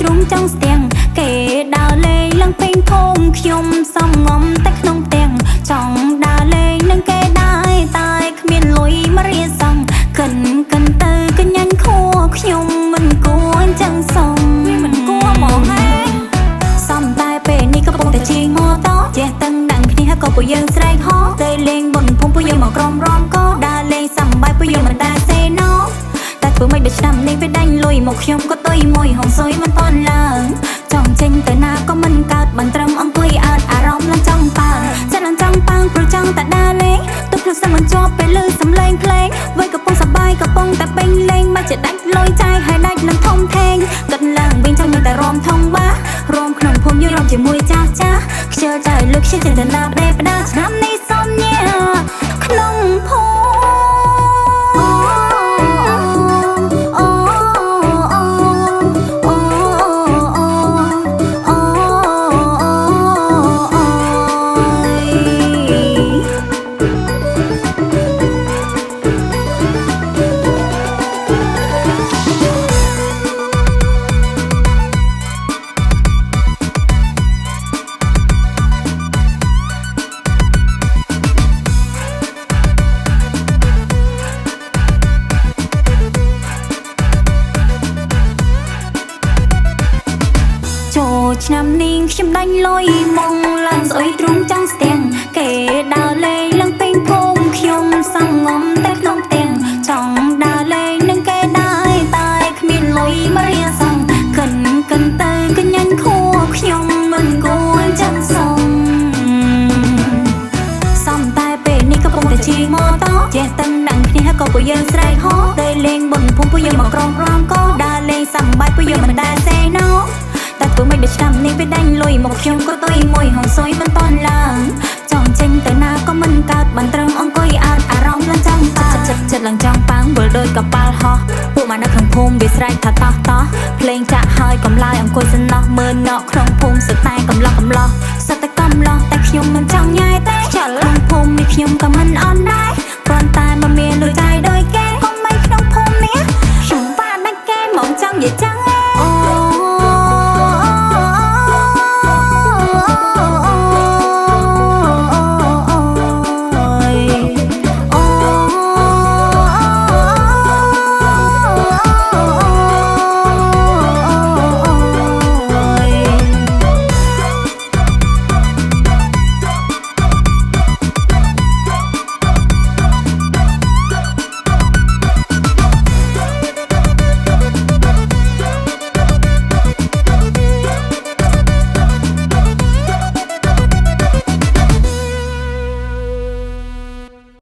ទ្រូងចង់ស្ទាំងគេដើរលេងឡើងពេញភូមិខ្ញុំសំងំតែក្នុងផ្ទាំងចង់ដើរលេងនឹងគេដែរតែគ្មានលុយមករៀនសងកិនទៅកញ្ញាញ់ខួខ្ញុំមិនគួរចឹងសុំមិនគួរហ្មងហេសំតែពេលនេះកំពុងតែជិះម៉ូតូចេះតឹងដឹងគ្នាហើយក៏ពួកយើងស្រែកហោទៅលេងបុណ្យភូមិពួកយើងមកក្រុមរំក៏ដើរលេងសប្បាយពួកយើងមិនដែលសេណូតែធ្វើមិនដូចឆ្នាំនេះវាដាច់លុយមកខ្ញុំក៏ទុយមួយហងស៊ុយមិនតន់ឡើងចង់ចេញទៅណាក៏មិនកើតមិនត្រឹមអង្គុយអើតអារម្មណ៍ឡើងចង់ប៉ាងចិត្តឡើងចង់ប៉ាងព្រោះចង់តែដើរលេងទុកខ្លួនសឹងមិនជាប់ពេលលឺសំឡេងភ្លេងវ័យកំពុងសប្បាយកំពុងតែពេញលេងមកជាដាច់លុយចាយហើយដាច់នឹងធំធេងគិតឡើងវិញចង់តែរំថងបារំក្នុងភូមិយើងរំជាមួយចាស់ខ្ជិលតែលើកខ្ជិលតែណាប់ដេបដាឆ្នាំនេះសំញ៉ាក្នុងភូមិឆ្នាំនេះខ្ញុំដាច់លុយមកឡើងស្អុយទ្រូងចង់ស្ទាំងគេដើរលេងឡើងពេញភូមិខ្ញុំសង្ងំតែក្នុងផ្ទាំងចង់ដើរលេងនឹងគេដែរតែគ្មានលុយមករៀនសងកិនទៅកញ្ញាញ់ខួខ្ញុំមិនគួរចឹងសំតែពេលនេះកំពុងតែជិះម៉ូតូចេះតឹងដឹងគ្នាហើយក៏ពួកយើងស្រែកហោទៅលេងបុណ្យភូមិពួកយើងមកក្រុមរំក៏ដើរលេងសប្បាយពួកយើងមិនដែលសេណូតែធ្វើមិនដូចឆ្នាំនេះវាដាច់លុយមកខ្ញុំក៏ទុយមួយហងស៊ុយមិនតន់ឡើងចង់ចេញទៅណាក៏មិនកើតបានត្រឹមអង្គុយអើតអារម្មណ៍ឡើងចង់ប៉ាចិត្តឡើងចង់ប៉ាំងវិលដូចកប៉ាល់ហោះពួកមកនៅក្នុងភូមិវាស្រែកថាតោះភ្លេងចាក់ហើយកំឡាយអង្គុយសំណោះមើលណក់ក្នុង